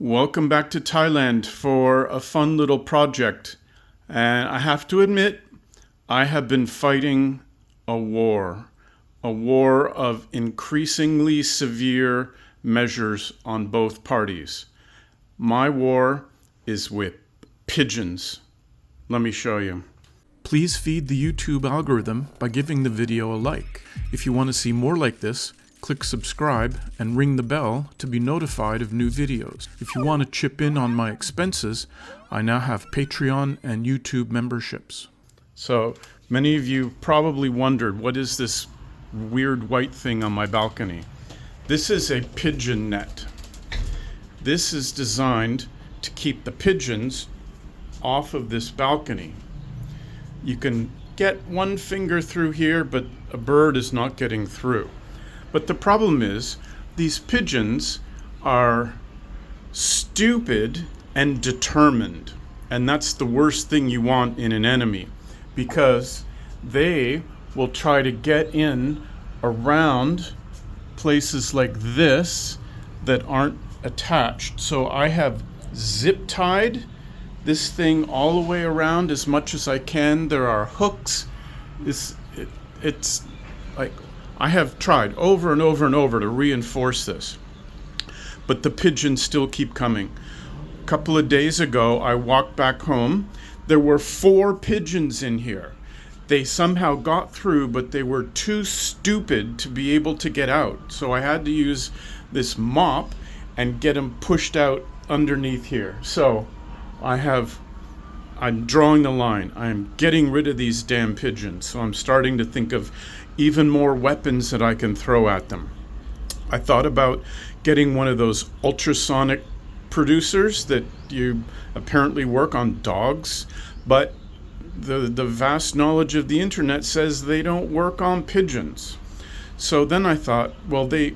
Welcome back to Thailand for a fun little project. And I have to admit, I have been fighting a war of increasingly severe measures on both parties. My war is with pigeons. Let me show you. Please feed the YouTube algorithm by giving the video a like. If you want to see more like this, click subscribe and ring the bell to be notified of new videos. If you want to chip in on my expenses, I now have Patreon and YouTube memberships. So many of you probably wondered, what is this weird white thing on my balcony? This is a pigeon net. This is designed to keep the pigeons off of this balcony. You can get one finger through here, but a bird is not getting through. But the problem is, these pigeons are stupid and determined. And that's the worst thing you want in an enemy, because they will try to get in around places like this that aren't attached. So I have zip tied this thing all the way around as much as I can. There are hooks. It's like, I have tried over and over and over to reinforce this, but the pigeons still keep coming. A couple of days ago, I walked back home. There were 4 pigeons in here. They somehow got through, but they were too stupid to be able to get out. So I had to use this mop and get them pushed out underneath here. So I'm drawing the line. I'm getting rid of these damn pigeons. So I'm starting to think of even more weapons that I can throw at them. I thought about getting one of those ultrasonic producers that you apparently work on dogs, but the vast knowledge of the internet says they don't work on pigeons. So then I thought, well, they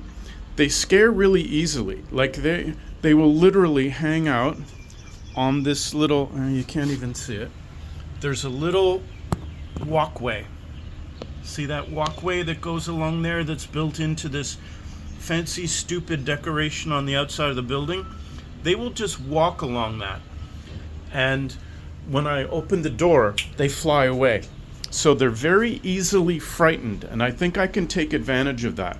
scare really easily. Like they will literally hang out on this little, you can't even see it. There's a little walkway. See that walkway that goes along there that's built into this fancy, stupid decoration on the outside of the building? They will just walk along that. And when I open the door, they fly away. So they're very easily frightened, and I think I can take advantage of that.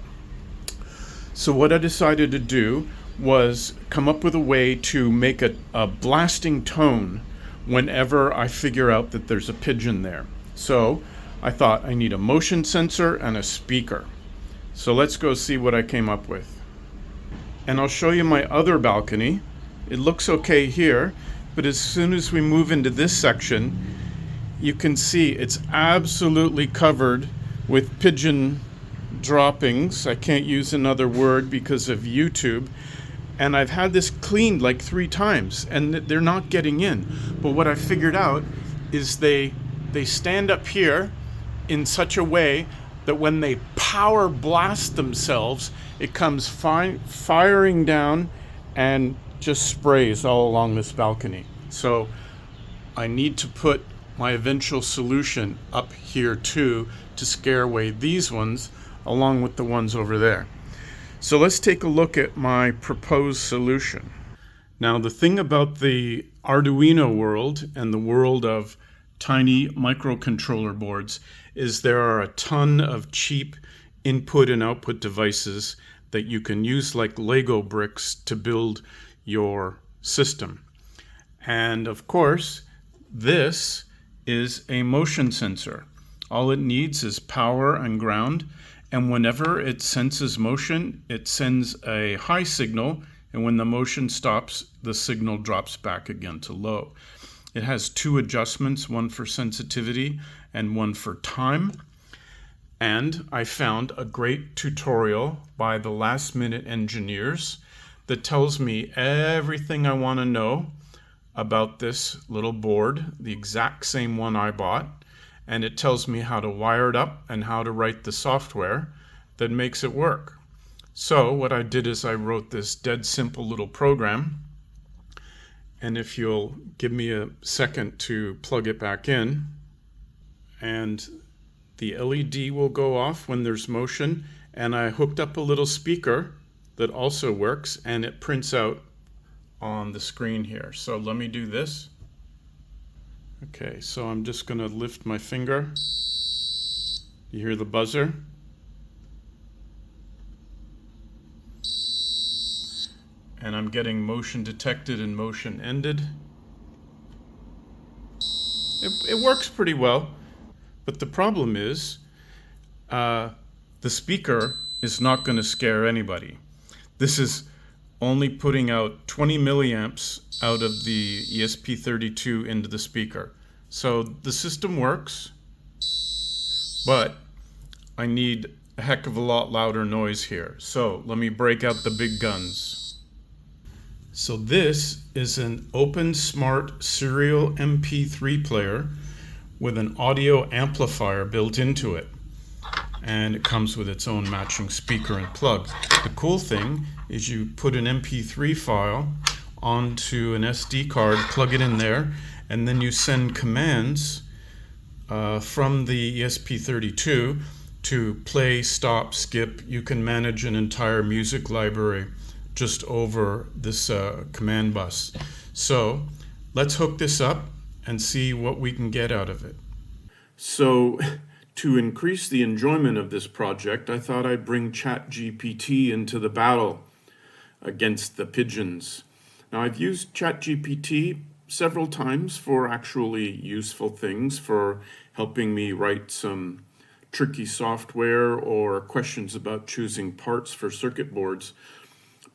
So what I decided to do was come up with a way to make a blasting tone whenever I figure out that there's a pigeon there. So I thought I need a motion sensor and a speaker. So let's go see what I came up with. And I'll show you my other balcony. It looks okay here, but as soon as we move into this section, you can see it's absolutely covered with pigeon droppings. I can't use another word because of YouTube. And I've had this cleaned like 3 times, and they're not getting in. But what I figured out is they stand up here in such a way that when they power blast themselves, it comes firing down and just sprays all along this balcony. So I need to put my eventual solution up here too to scare away these ones along with the ones over there. So let's take a look at my proposed solution. Now, the thing about the Arduino world and the world of tiny microcontroller boards is there are a ton of cheap input and output devices that you can use like Lego bricks to build your system. And of course, this is a motion sensor. All it needs is power and ground, and whenever it senses motion, it sends a high signal, and when the motion stops, the signal drops back again to low. It has 2 adjustments, one for sensitivity and one for time. And I found a great tutorial by the Last Minute Engineers that tells me everything I want to know about this little board, the exact same one I bought. And it tells me how to wire it up and how to write the software that makes it work. So what I did is I wrote this dead simple little program. And if you'll give me a second to plug it back in, and the LED will go off when there's motion, and I hooked up a little speaker that also works, and it prints out on the screen here. So let me do this. Okay, so I'm just going to lift my finger. You hear the buzzer? And I'm getting motion detected and motion ended. It works pretty well, but the problem is the speaker is not going to scare anybody. This is only putting out 20 milliamps out of the ESP32 into the speaker. So the system works, but I need a heck of a lot louder noise here. So let me break out the big guns. So this is an open smart serial MP3 player with an audio amplifier built into it. And it comes with its own matching speaker and plug. The cool thing is you put an MP3 file onto an SD card, plug it in there, and then you send commands from the ESP32 to play, stop, skip. You can manage an entire music library just over this command bus. So let's hook this up and see what we can get out of it. So to increase the enjoyment of this project, I thought I'd bring ChatGPT into the battle against the pigeons. Now, I've used ChatGPT several times for actually useful things, for helping me write some tricky software or questions about choosing parts for circuit boards.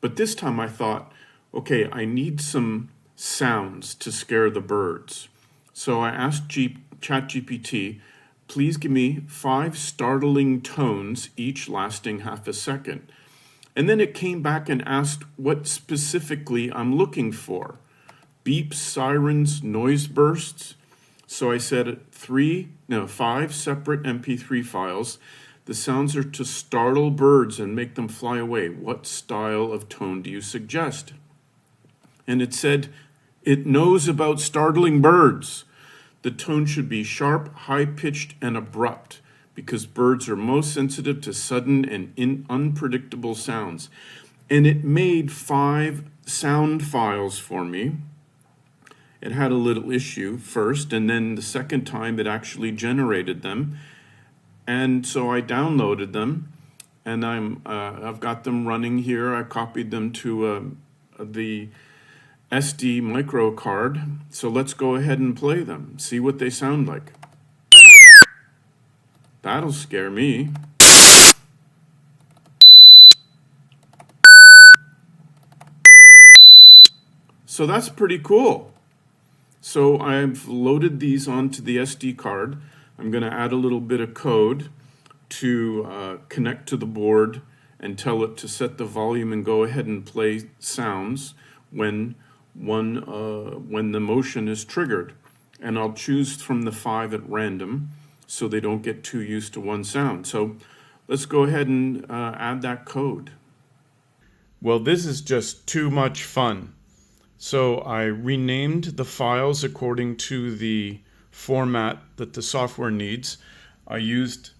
But this time I thought, okay, I need some sounds to scare the birds. So I asked ChatGPT, please give me 5 startling tones, each lasting half a second. And then it came back and asked what specifically I'm looking for. Beeps, sirens, noise bursts. So I said 5 separate MP3 files. The sounds are to startle birds and make them fly away. What style of tone do you suggest? And it said it knows about startling birds. The tone should be sharp, high-pitched, and abrupt, because birds are most sensitive to sudden and unpredictable sounds. And it made 5 sound files for me. It had a little issue first, and then the second time it actually generated them. And so I downloaded them, and I've got them running here. I copied them to the SD micro card. So let's go ahead and play them, see what they sound like. That'll scare me. So that's pretty cool. So I've loaded these onto the SD card. I'm going to add a little bit of code to connect to the board and tell it to set the volume and go ahead and play sounds when the motion is triggered. And I'll choose from the 5 at random so they don't get too used to one sound. So let's go ahead and add that code. Well, this is just too much fun. So I renamed the files according to the format that the software needs. I used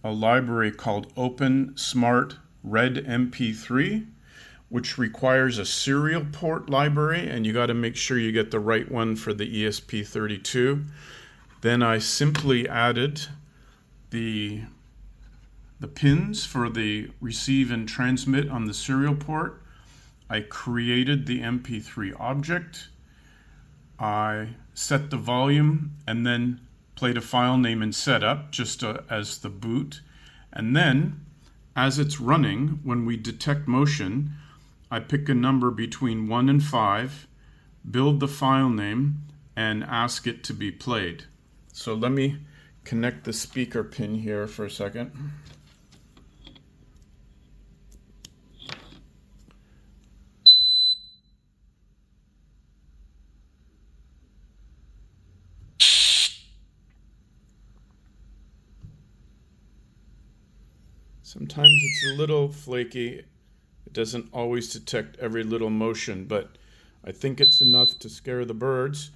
a library called Open Smart Red MP3, which requires a serial port library, and you got to make sure you get the right one for the ESP32. Then I simply added the pins for the receive and transmit on the serial port. I created the MP3 object. I set the volume and then played a file name and setup just as the boot. And then, as it's running, when we detect motion, I pick a number between 1 and 5, build the file name, and ask it to be played. So let me connect the speaker pin here for a second. Sometimes it's a little flaky. It doesn't always detect every little motion, but I think it's enough to scare the birds.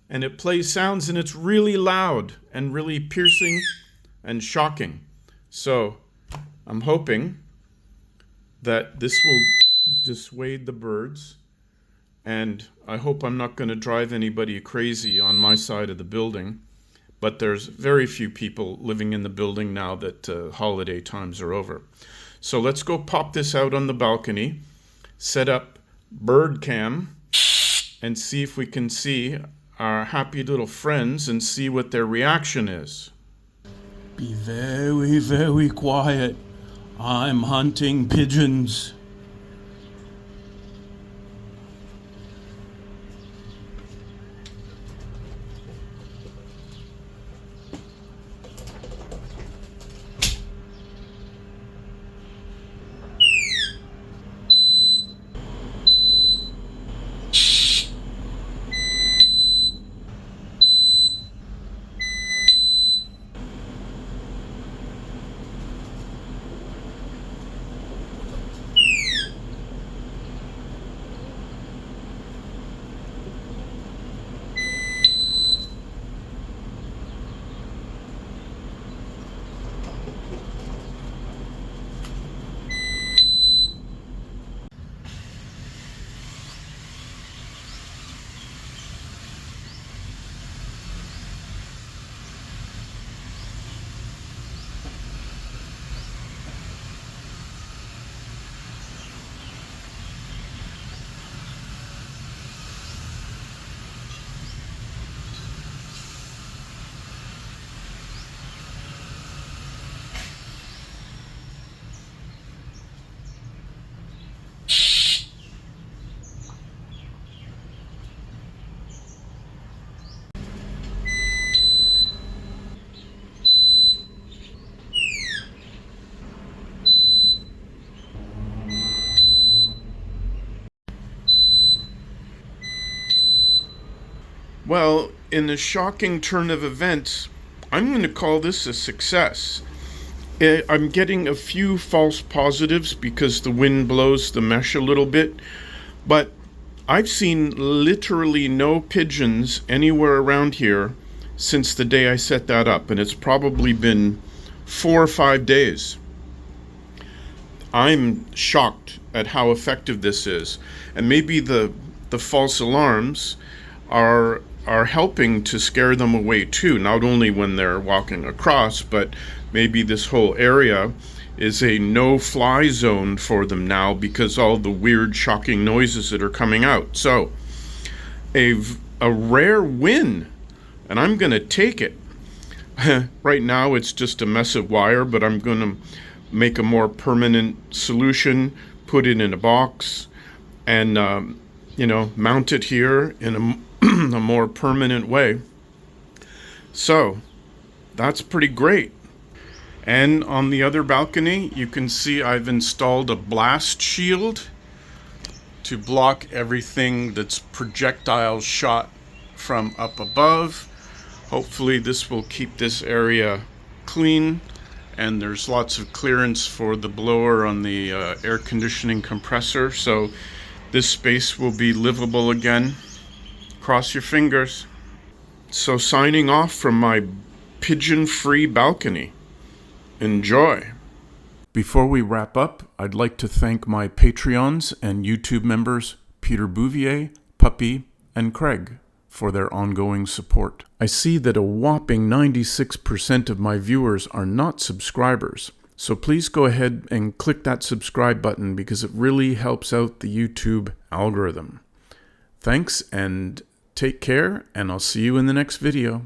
And it plays sounds, and it's really loud and really piercing and shocking. So I'm hoping that this will dissuade the birds and I hope I'm not going to drive anybody crazy on my side of the building, but there's very few people living in the building now that holiday times are over. So let's go pop this out on the balcony, set up bird cam, and see if we can see our happy little friends and see what their reaction is. Be very, very quiet. I'm hunting pigeons. Well, in a shocking turn of events, I'm going to call this a success. I'm getting a few false positives because the wind blows the mesh a little bit, but I've seen literally no pigeons anywhere around here since the day I set that up, and it's probably been 4 or 5 days. I'm shocked at how effective this is, and maybe the false alarms are helping to scare them away too, not only when they're walking across, but maybe this whole area is a no-fly zone for them now because all the weird, shocking noises that are coming out. So, a rare win, and I'm going to take it. Right now it's just a mess of wire, but I'm going to make a more permanent solution, put it in a box, and mount it here in a more permanent way. So that's pretty great. And on the other balcony, you can see I've installed a blast shield to block everything that's projectile shot from up above. Hopefully this will keep this area clean, and there's lots of clearance for the blower on the air conditioning compressor, so this space will be livable again. Cross your fingers. So signing off from my pigeon-free balcony. Enjoy. Before we wrap up, I'd like to thank my Patreons and YouTube members, Peter Bouvier, Puppy, and Craig, for their ongoing support. I see that a whopping 96% of my viewers are not subscribers, so please go ahead and click that subscribe button because it really helps out the YouTube algorithm. Thanks and take care, and I'll see you in the next video.